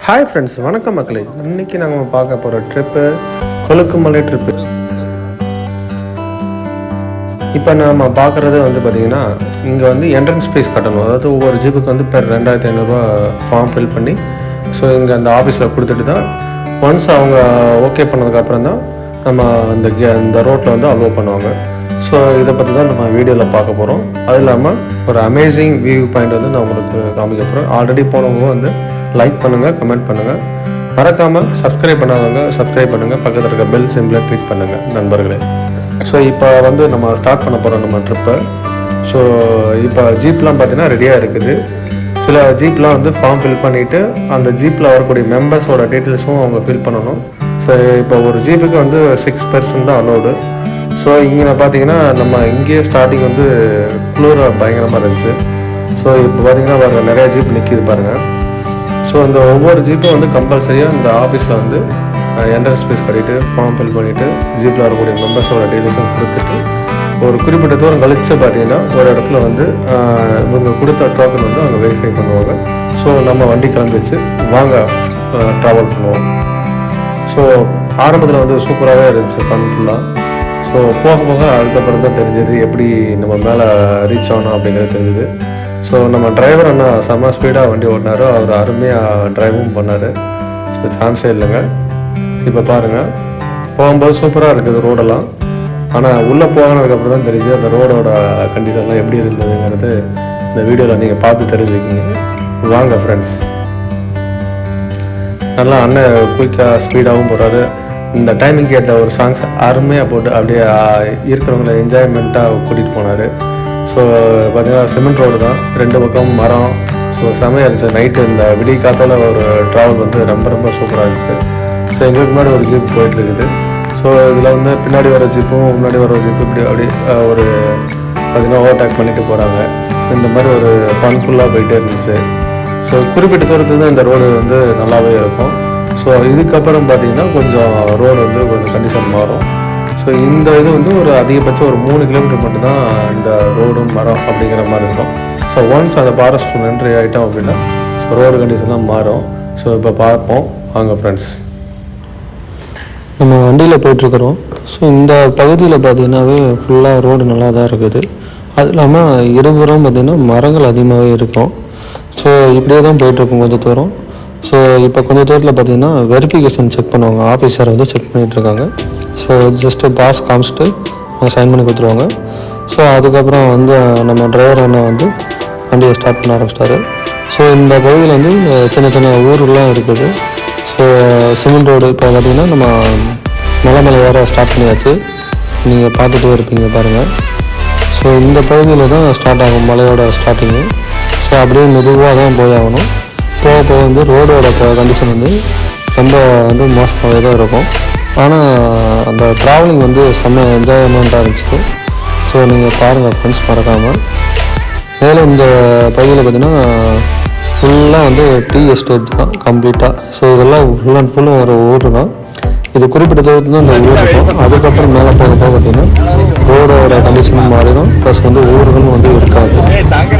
Hi friends, வணக்கம் மக்களே. இன்றைக்கி நாங்கள் பார்க்க போகிற ட்ரிப்பு கொலுக்கு மலை ட்ரிப்பு. இப்போ நாம் பார்க்குறது பார்த்திங்கன்னா, இங்கே என்ட்ரன்ஸ் ஃபீஸ் கட்டணும். அதாவது ஒவ்வொரு ஜீப்புக்கு பெர் 2500 ஃபார்ம் ஃபில் பண்ணி ஸோ இங்கே அந்த ஆஃபீஸில் கொடுத்துட்டு தான் ஒன்ஸ் அவங்க ஓகே பண்ணதுக்கப்புறம் தான் நம்ம இந்த ரோட்டில் அலோவ் பண்ணுவாங்க. ஸோ இதை பற்றி தான் நம்ம வீடியோவில் பார்க்க போகிறோம். அது இல்லாமல் ஒரு அமேசிங் வியூ பாயிண்ட் நான் உங்களுக்கு காமிக்க போகிறோம். ஆல்ரெடி போனவங்க லைக் பண்ணுங்கள், கமெண்ட் பண்ணுங்கள், மறக்காமல் சப்ஸ்கிரைப் பண்ணாதவங்க சப்ஸ்கிரைப் பண்ணுங்கள், பக்கத்தில் இருக்க பெல் சிம்பிளை கிளிக் பண்ணுங்கள் நண்பர்களே. ஸோ இப்போ நம்ம ஸ்டார்ட் பண்ண போகிறோம் நம்ம ட்ரிப்பை. ஸோ இப்போ ஜீப்லாம் பார்த்தீங்கன்னா ரெடியாக இருக்குது. சில ஜீப்லாம் ஃபார்ம் ஃபில் பண்ணிவிட்டு அந்த ஜீப்பில் வரக்கூடிய மெம்பர்ஸோட டீட்டெயில்ஸும் அவங்க ஃபில் பண்ணணும். ஸோ இப்போ ஒரு ஜீப்புக்கு 6 person தான் அலோடு. ஸோ இங்கே பார்த்தீங்கன்னா நம்ம இங்கேயே ஸ்டார்டிங் குளிர பயங்கரமாக இருந்துச்சு. ஸோ இப்போ பார்த்தீங்கன்னா பாருங்கள், நிறையா ஜீப் நிற்கிது பாருங்கள். ஸோ இந்த ஒவ்வொரு ஜீப்பும் கம்பல்சரியாக இந்த ஆஃபீஸில் என்ட்ரன்ஸ் ஃபீஸ் கட்டிட்டு ஃபார்ம் ஃபில் பண்ணிவிட்டு ஜீப்பில் வரக்கூடிய மெம்பர்ஸோட டீட்டெயில்ஸும் கொடுத்துட்டு ஒரு குறிப்பிட்ட தூரம் கழித்து பார்த்தீங்கன்னா ஒரு இடத்துல இவங்க கொடுத்த டோக்கன் அவங்க வெரிஃபை பண்ணுவாங்க. ஸோ நம்ம வண்டி கிளம்பிச்சு வாங்க ட்ராவல் பண்ணுவோம். ஸோ ஆரம்பத்தில் சூப்பராகவே இருந்துச்சு, ஃபன்ஃபுல்லாக. ஸோ போக போக அதுக்கப்புறம் தான் தெரிஞ்சது எப்படி நம்ம மேலே ரீச் ஆகணும் அப்படிங்கிறது தெரிஞ்சுது. ஸோ நம்ம டிரைவர் அண்ணா செம்ம ஸ்பீடாக வண்டி ஓட்டினார். அவர் அருமையாக ட்ரைவும் பண்ணார். ஸோ சான்ஸே இல்லைங்க. இப்போ பாருங்கள், போகும்போது சூப்பராக இருக்குது ரோடெல்லாம். ஆனால் உள்ளே போனதுக்கப்புறம் தான் தெரிஞ்சு அந்த ரோடோட கண்டிஷன்லாம் எப்படி இருந்ததுங்கிறது இந்த வீடியோவில் நீங்கள் பார்த்து தெரிஞ்சுக்கிங்க. வாங்க ஃப்ரெண்ட்ஸ். நல்லா அண்ணன் குயிக்காக ஸ்பீடாகவும் போகிறாரு. இந்த டைமிங்க்கு ஏற்ற ஒரு சாங்ஸ் அருமையாக போட்டு அப்படியே இருக்கிறவங்கள என்ஜாய்மெண்ட்டாக கூட்டிகிட்டு போனார். ஸோ பார்த்திங்கன்னா சிமெண்ட் ரோடு தான், 2 பக்கம் மரம். ஸோ செமையாக இருந்துச்சு. நைட்டு இந்த விடிய காத்தால் ஒரு ட்ராவல் ரொம்ப ரொம்ப சூப்பராக இருந்துச்சு. ஸோ எங்களுக்கு முன்னாடி ஒரு ஜீப் போயிட்டுருக்குது. ஸோ இதில் பின்னாடி வர ஜீப்பும் முன்னாடி வர ஜீப்பு இப்படி அப்படி ஒரு பார்த்திங்கன்னா ஓவர்டேக் பண்ணிட்டு போகிறாங்க. ஸோ இந்த மாதிரி ஒரு ஃபன்ஃபுல்லாக போயிட்டே இருந்துச்சு. ஸோ குறிப்பிட்ட தூரத்துக்கு இந்த ரோடு நல்லாவே இருக்கும். ஸோ இதுக்கப்புறம் பார்த்திங்கன்னா கொஞ்சம் ரோடு கொஞ்சம் கண்டிஷன் மாறும். ஸோ இந்த இது ஒரு அதிகபட்சம் ஒரு 3 கிலோமீட்டர் மட்டும்தான் இந்த ரோடும் மரம் அப்படிங்கிற மாதிரி இருக்கும். ஸோ ஒன்ஸ் அந்த ஃபாரஸ்ட் என்ட்ரி ஆகிட்டோம் அப்படின்னா ஸோ ரோடு கண்டிஷன்லாம் மாறும். ஸோ இப்போ பார்ப்போம் வாங்க ஃப்ரெண்ட்ஸ். நம்ம வண்டியில் போயிட்டுருக்குறோம். ஸோ இந்த பகுதியில் பார்த்திங்கன்னாவே ஃபுல்லாக ரோடு நல்லா தான் இருக்குது. அது இல்லாமல் இருபுறம் பார்த்திங்கன்னா மரங்கள் அதிகமாகவே இருக்கும். ஸோ இப்படியே தான் போயிட்டுருக்கோம் கொஞ்சம் தூரம். ஸோ இப்போ கொஞ்சம் தூரத்தில் பார்த்திங்கன்னா வெரிஃபிகேஷன் செக் பண்ணுவாங்க. ஆஃபீஸர் செக் பண்ணிகிட்ருக்காங்க. ஸோ ஜஸ்ட்டு பாஸ் காமிச்சிட்டு அவங்க சைன் பண்ணி கொடுத்துருவாங்க. ஸோ அதுக்கப்புறம் நம்ம டிரைவர் அண்ணா வண்டியை ஸ்டார்ட் பண்ண ஆரம்பிச்சிட்டாரு. ஸோ இந்த பகுதியில் சின்ன சின்ன ஊரெலாம் இருக்குது. ஸோ சிமெண்ட் ரோடு இப்போ பார்த்திங்கன்னா நம்ம மலை வேறு ஸ்டார்ட் பண்ணியாச்சு. நீங்கள் பார்த்துட்டே இருப்பீங்க பாருங்கள். ஸோ இந்த பகுதியில் தான் ஸ்டார்ட் ஆகும் மலையோட ஸ்டார்டிங்கு. ஸோ அப்படியே மெதுவாக தான் போய் ஆகணும். போக போக ரோடோட கண்டிஷன் ரொம்ப மோசமாகவே தான் இருக்கும். ஆனால் அந்த ட்ராவலிங் செம்ம என்ஜாய்மெண்ட்டாக இருந்துச்சு. ஸோ நீங்கள் பாருங்கள் ஃப்ரெண்ட்ஸ், மறக்காமல். மேலும் இந்த பகுதியில் பார்த்திங்கன்னா ஃபுல்லாக டீ எஸ்டேட் தான் கம்ப்ளீட்டாக. ஸோ இதெல்லாம் ஃபுல் அண்ட் ஃபுல்லும் ஒரு ஊர் தான். இது குறிப்பிட்ட தூரத்தில் தான் இந்த ஊர் இருக்கும். அதுக்கப்புறம் மேலே போக பார்த்திங்கன்னா ரோடோட கண்டிஷனும் மாறிடும். ப்ளஸ் ஊர்களும் இருக்காது.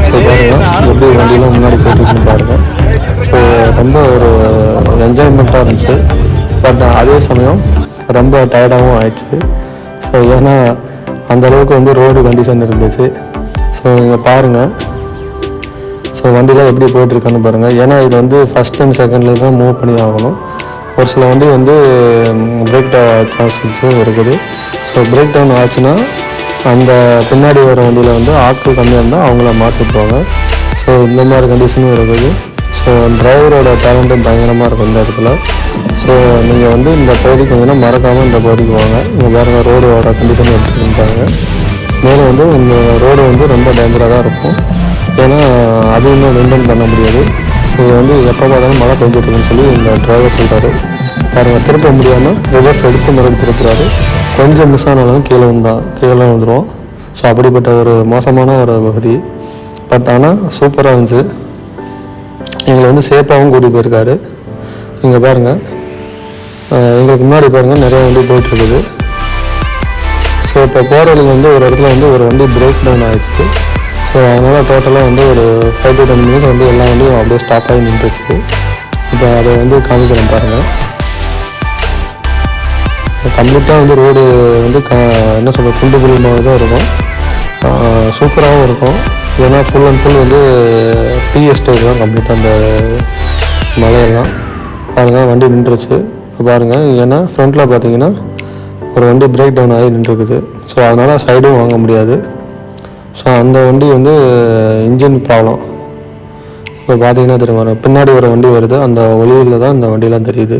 ஸோ பாருங்கள் எப்படி வண்டியெலாம் முன்னாடி போயிட்டுருக்குன்னு பாருங்கள். ஸோ ரொம்ப ஒரு என்ஜாய்மெண்ட்டாக இருந்துச்சு. பட் அதே சமயம் ரொம்ப டயர்டாகவும் ஆயிடுச்சு. ஸோ ஏன்னா அந்தளவுக்கு ரோடு கண்டிஷன் இருந்துச்சு. ஸோ நீங்கள் பாருங்கள். ஸோ வண்டிலாம் எப்படி போயிட்டுருக்கான்னு பாருங்கள். ஏன்னா இது ஃபஸ்ட் அண்ட் செகண்டில் தான் மூவ் பண்ணி ஆகணும். ஒரு சில வண்டி பிரேக் சான்சஸும் இருக்குது. ஸோ பிரேக் டவுன் ஆச்சுன்னா அந்த பின்னாடி வர வண்டியில் ஆட்கள் கம்மியாக இருந்தால் அவங்கள மாற்றிட்டுருவாங்க. ஸோ இந்த மாதிரி கண்டிஷனும் இருக்குது. ஸோ டிரைவரோட டேலண்ட்டும் பயங்கரமாக இருக்கும் இந்த இடத்துல. ஸோ நீங்கள் இந்த பகுதிக்கு மறக்காமல் இந்த பகுதிக்கு வாங்க. இங்கே வேறு ரோடோட கண்டிஷன் எடுத்துக்கிட்டாங்க. மேலும் இந்த ரோடு ரொம்ப டேஞ்சராக தான் இருக்கும். ஏன்னா அது இன்னும் மெயின்டைன் பண்ண முடியாது. இது எப்போ பார்த்தாலும் மழை பெஞ்சிட்ருக்குன்னு சொல்லி இந்த டிரைவர் சொல்கிறாரு. பாருங்கள், திருப்ப முடியாமல் ரிவர்ஸ் எடுத்து மறுபடி திருப்புறாரு. கொஞ்சம் மிஸ் ஆனாலும் கீழே வந்துடுவோம். ஸோ அப்படிப்பட்ட ஒரு மோசமான ஒரு பகுதி. பட் ஆனால் சூப்பராக இருந்துச்சு. எங்களை சேஃபாகவும் கூட்டிகிட்டு போயிருக்காரு. இங்கே பாருங்கள், எங்களுக்கு முன்னாடி பாருங்கள் நிறைய வண்டி போயிட்டுருக்குது. ஸோ இப்போ போகிற வழியில் ஒரு இடத்துல ஒரு வண்டி பிரேக் டவுன் ஆகிடுச்சு. ஸோ அதனால் டோட்டலாக ஒரு 5 to 10 minutes எல்லா வண்டியும் அப்படியே ஸ்டாப் ஆகி நின்றுச்சு. இப்போ அதை வந்து காமிக்கிறேன் பாருங்கள். கம்ப்ளீட்டாக வந்து ரோடு வந்து என்ன சொல்கிறது, குண்டு குழியமாக தான் இருக்கும். சூப்பராகவும் இருக்கும். ஏன்னா ஃபுல் அண்ட் ஃபுல் வந்து டீ எஸ்டேட் தான் கம்ப்ளீட்டாக அந்த மலையெல்லாம். பாருங்கள் வண்டி நின்றுச்சு. இப்போ பாருங்கள், ஏன்னா ஃப்ரண்ட்டில் பார்த்தீங்கன்னா ஒரு வண்டி பிரேக் டவுன் ஆகி நின்றுருக்குது. ஸோ அதனால் சைடும் வாங்க முடியாது. ஸோ அந்த வண்டி வந்து இன்ஜின் ப்ராப்ளம். இப்போ பார்த்தீங்கன்னா தெரியும், பின்னாடி ஒரு வண்டி வருது, அந்த ஒளியில் தான் இந்த வண்டியெலாம் தெரியுது.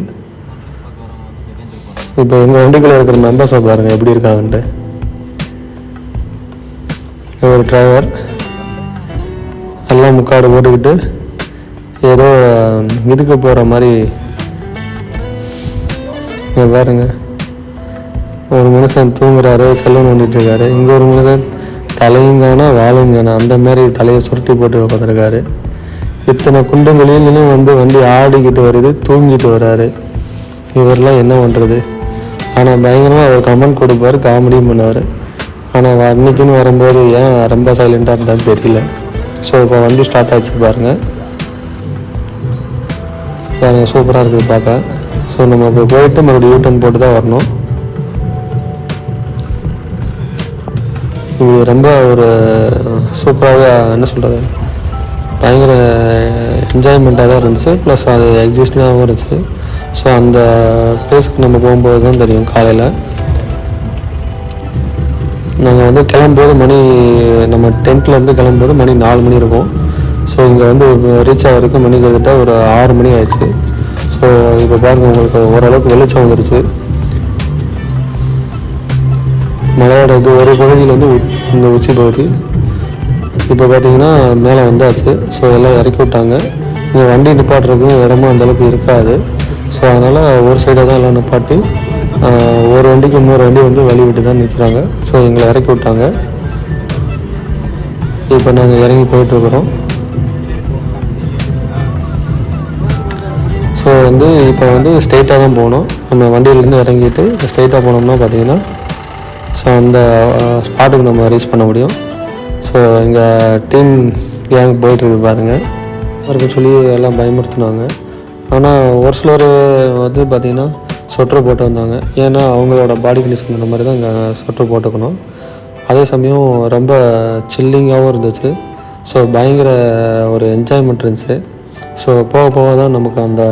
இப்போ எங்கள் வண்டிக்குள்ளே இருக்கிற மெம்பர்ஸை பாருங்கள் எப்படி இருக்காங்கன்ட்டு. ஒரு டிரைவர் எல்லாம் முக்காடு போட்டுக்கிட்டு ஏதோ இதுக்கு போகிற மாதிரி பாருங்க. ஒரு மனுஷன் தூங்குறாரு, செல்லம் நோண்டிட்டு இருக்காரு. இங்கே ஒரு மனுஷன் தலையுங்கானா வாழுங்கானா அந்த மாதிரி தலையை சுருட்டி போட்டு உட்காந்துருக்காரு. இத்தனை குண்டுகளிலும் வந்து வண்டி ஆடிக்கிட்டு வருது, தூங்கிட்டு வர்றாரு. இவரெல்லாம் என்ன பண்ணுறது? ஆனால் பயங்கரமாக அவர் கமெண்ட் கொடுப்பார், காமெடியும் பண்ணுவார். ஆனால் அன்றைக்கின்னு வரும்போது ஏன் ரொம்ப சைலண்ட்டாக இருந்தாலும் தெரியல. ஸோ இப்போ வண்டி ஸ்டார்ட் ஆகிடுச்சு பாருங்கள். பாருங்கள் சூப்பராக இருக்குது பார்க்க. ஸோ நம்ம இப்போ போயிட்டு மறுபடியும் யூட்டன் போட்டு தான் வரணும். இது ரொம்ப ஒரு சூப்பராகவே என்ன சொல்கிறது, பயங்கர என்ஜாய்மெண்ட்டாக தான் இருந்துச்சு. ப்ளஸ் அது எக்ஸிஸ்டிங்காகவும் இருந்துச்சு. ஸோ அந்த பிளேஸுக்கு நம்ம போகும்போது தான் தெரியும். காலையில் நாங்கள் வந்து கிளம்பும்போது மணி, நம்ம டென்ட்லேருந்து கிளம்பும்போது மணி 4 மணி இருக்கும். ஸோ இங்கே வந்து ரீச் ஆகிறதுக்கு மணி கிட்டத்தட்ட ஒரு 6 மணி ஆயிடுச்சு. ஸோ இப்போ பாருங்கள், உங்களுக்கு ஓரளவுக்கு வெளிச்சம் வந்துருச்சு. மலையோட இது ஒரு பகுதியில் வந்து இந்த உச்சி பகுதி இப்போ பார்த்தீங்கன்னா மேலே வந்தாச்சு. ஸோ எல்லாம் இறக்கி விட்டாங்க. இங்கே வண்டி நிப்பாட்டுறதுக்கும் இடமும் அந்தளவுக்கு இருக்காது. ஸோ அதனால் ஒரு சைடாக தான் எல்லாம் நிப்பாட்டி ஒரு வண்டிக்கு இன்னொரு வண்டி வந்து வழி விட்டு தான் நிற்கிறாங்க. ஸோ எங்களை இறக்கி விட்டாங்க. இப்போ நாங்கள் இறங்கி போயிட்டுருக்குறோம். ஸோ வந்து இப்போ வந்து ஸ்ட்ரெயிட்டாக தான் போகணும். நம்ம வண்டியிலேருந்து இறங்கிட்டு ஸ்ட்ரெயிட்டாக போனோம்னா பார்த்தீங்கன்னா ஸோ அந்த ஸ்பாட்டுக்கு நம்ம ரீச் பண்ண முடியும். ஸோ இங்கே டீம் கேங் போயிட்டுருக்கு பாருங்கள். இருக்க சொல்லி எல்லாம் பயமுறுத்துனாங்க. ஆனால் ஒரு சிலர் வந்து பார்த்திங்கன்னா ஸ்வெட்டர் போட்டு வந்தாங்க. ஏன்னா அவங்களோட பாடி கண்டிஷன் இந்த மாதிரி தான் இங்கே ஸ்வெட்டர் போட்டுக்கணும். அதே சமயம் ரொம்ப சில்லிங்காகவும் இருந்துச்சு. ஸோ பயங்கர ஒரு என்ஜாய்மெண்ட் இருந்துச்சு. ஸோ போக போக தான் நமக்கு அந்த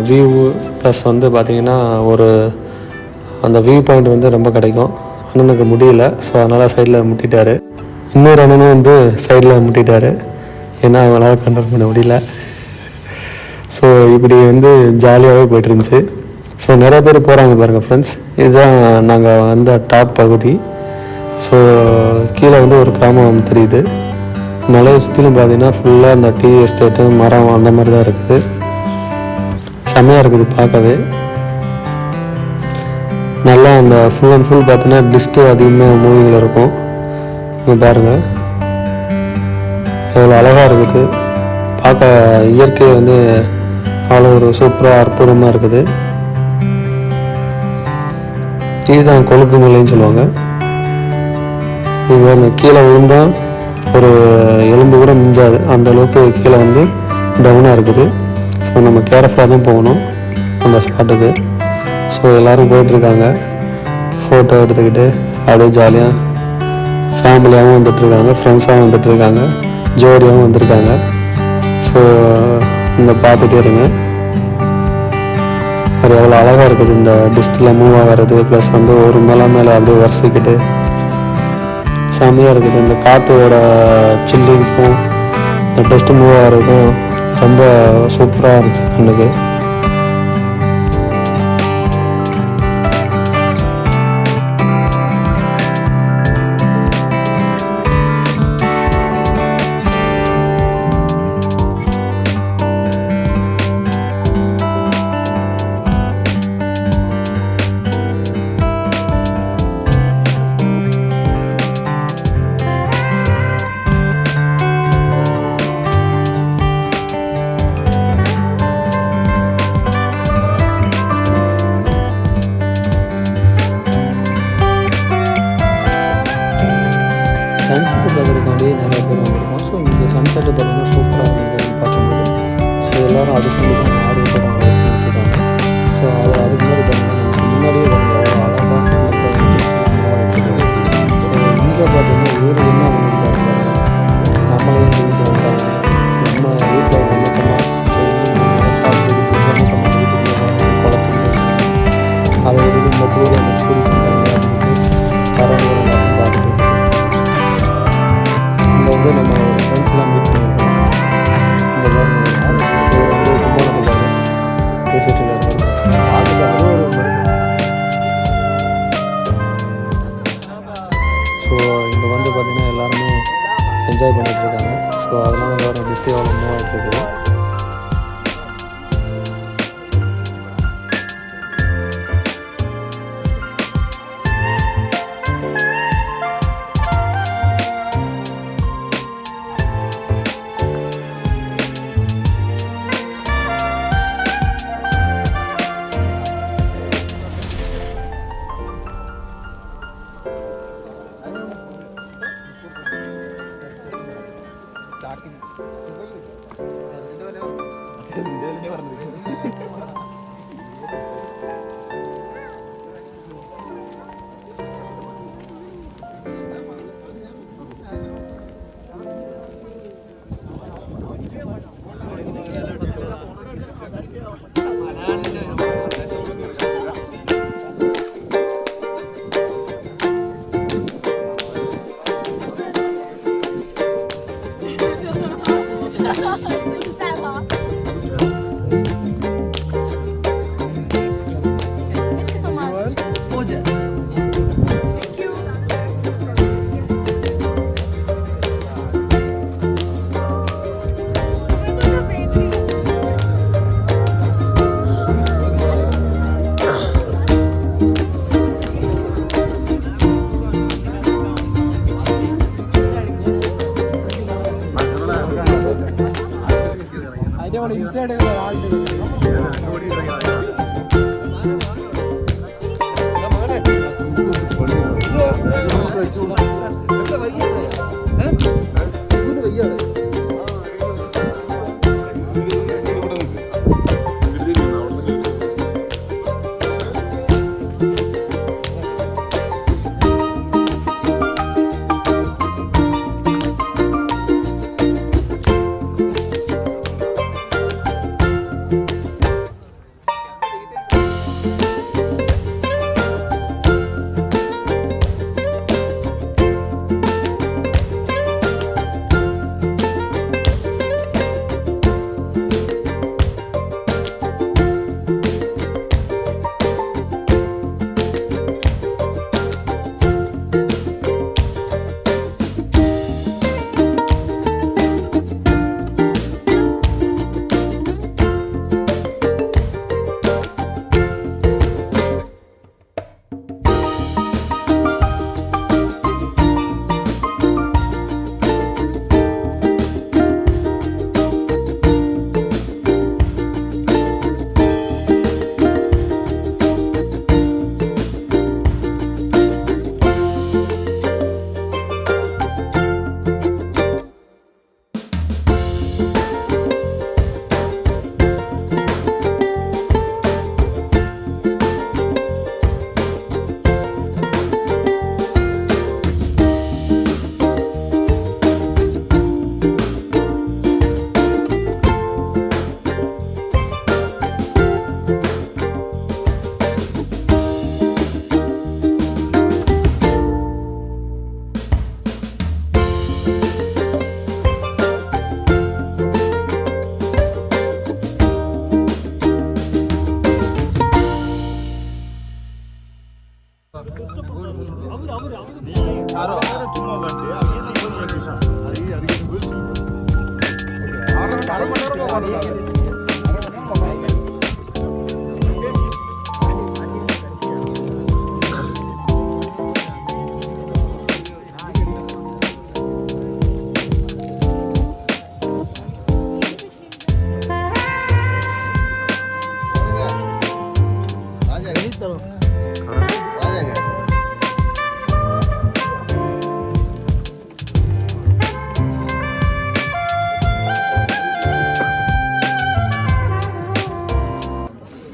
வியூ ப்ளஸ் வந்து பார்த்திங்கன்னா ஒரு அந்த வியூ பாயிண்ட் வந்து ரொம்ப கிடைக்கும். அண்ணனுக்கு முடியல. ஸோ அதனால் சைடில் முட்டிட்டார். இன்னொரு அண்ணனும் வந்து சைடில் முட்டிட்டார். ஏன்னா அவங்களால கண்ட்ரோல் பண்ண முடியல. ஸோ இப்படி வந்து ஜாலியாகவே போய்ட்டு இருந்துச்சு. ஸோ நிறைய பேர் போகிறாங்க பாருங்கள் ஃப்ரெண்ட்ஸ். இதுதான் நாங்கள் வந்த டாப் பகுதி. ஸோ கீழே வந்து ஒரு கிராமம் தெரியுது. மலையை சுற்றிலும் பார்த்தீங்கன்னா ஃபுல்லாக அந்த டீ எஸ்டேட்டு, மரம் அந்த மாதிரி தான் இருக்குது. செம்மையாக இருக்குது பார்க்கவே. நல்லா அந்த ஃபுல் அண்ட் ஃபுல் பார்த்தீங்கன்னா டிஸ்ட்டு அதிகமாக மூவிங்கில் இருக்கும். இங்கே பாருங்கள் எவ்வளோ அழகாக இருக்குது பார்க்க. இயற்கை வந்து அவ்வளோ ஒரு சூப்பராக அற்புதமாக இருக்குது. இதுதான் கொழுக்கு மலைன்னு சொல்லுவாங்க. இங்கே அந்த கீழே விழுந்தால் ஒரு எலும்பு கூட மிஞ்சாது, அந்த அளவுக்கு கீழே வந்து டவுனாக இருக்குது. ஸோ நம்ம கேர்ஃபுல்லாக தான் போகணும் அந்த ஸ்பாட்டுக்கு. ஸோ எல்லோரும் போயிட்டுருக்காங்க ஃபோட்டோ எடுத்துக்கிட்டு. அப்படியே ஜாலியாக ஃபேமிலியாகவும் வந்துட்டுருக்காங்க, ஃப்ரெண்ட்ஸாகவும் வந்துட்டுருக்காங்க, ஜோடியாகவும் வந்திருக்காங்க. ஸோ இந்த பார்த்துட்டே இருங்க. அது எவ்வளோ அழகாக இருக்குது இந்த டிஸ்டில் மூவ் ஆகிறது. ப்ளஸ் வந்து ஒரு மேலே அப்படியே வரிசைக்கிட்டு செம்மையாக இருக்குது. இந்த காற்றோட சில்லிங்க்கும் இந்த டஸ்ட்டு மூவ் ஆகிறதுக்கும் ரொம்ப சூப்பராக இருந்துச்சு கண்ணுக்கு. பார்த்தீங்கன்னா ஆடு வச்சு அவங்க வச்சுருக்காங்க. ஸோ அதுக்கு முன்னாடி பார்த்தீங்கன்னா நமக்கு முன்னாடியே பாருங்கள் எவ்வளோ அழகாக மக்கள் மூவ் ஆகிட்டு இருக்குது. ஸோ இங்கே பார்த்தீங்கன்னா இவர் என்ன பண்ணியிருக்காரு பாருங்கள், நம்மளையும் கூட்டிகிட்டு வந்தாங்க. நம்ம வீட்டில் நமக்கெல்லாம் டெய்லி சாப்பிட்டு நமக்கெல்லாம் வீட்டுக்கு குழச்சிக்கிட்டு அதை விட்டு இந்த டூரை எனக்கு கூட்டிகிட்டு வந்தாங்க அப்படின்ட்டு வரவங்க எல்லாத்தையும் பார்த்துட்டு இங்கே வந்து நம்ம ஃப்ரெண்ட்ஸ்லாம் மீட் பண்ணியிருக்கோம். இந்த மாதிரி இவர் வந்து கும்பகோணத்துக்காக பேசிகிட்டு இருக்காரு. அதுக்கு அது ஒரு ஸோ இங்கே வந்து பார்த்திங்கன்னா எல்லாருமே என்ஜாய் பண்ணிகிட்டு இருக்காங்க. ஸோ அதெல்லாம் வேறு டிஸ்ட்ரிக் எவ்வளோ மூவ் ஆகிட்டு இருக்குது.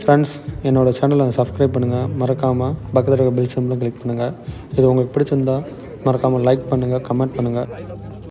ஃப்ரெண்ட்ஸ், என்னோடய சேனலை சப்ஸ்கிரைப் பண்ணுங்கள், மறக்காமல் பக்கத்தில் இருக்க பெல் சிம்பிளும் கிளிக் பண்ணுங்கள். இது உங்களுக்கு பிடிச்சிருந்தா மறக்காமல் லைக் பண்ணுங்கள், கமெண்ட் பண்ணுங்கள்.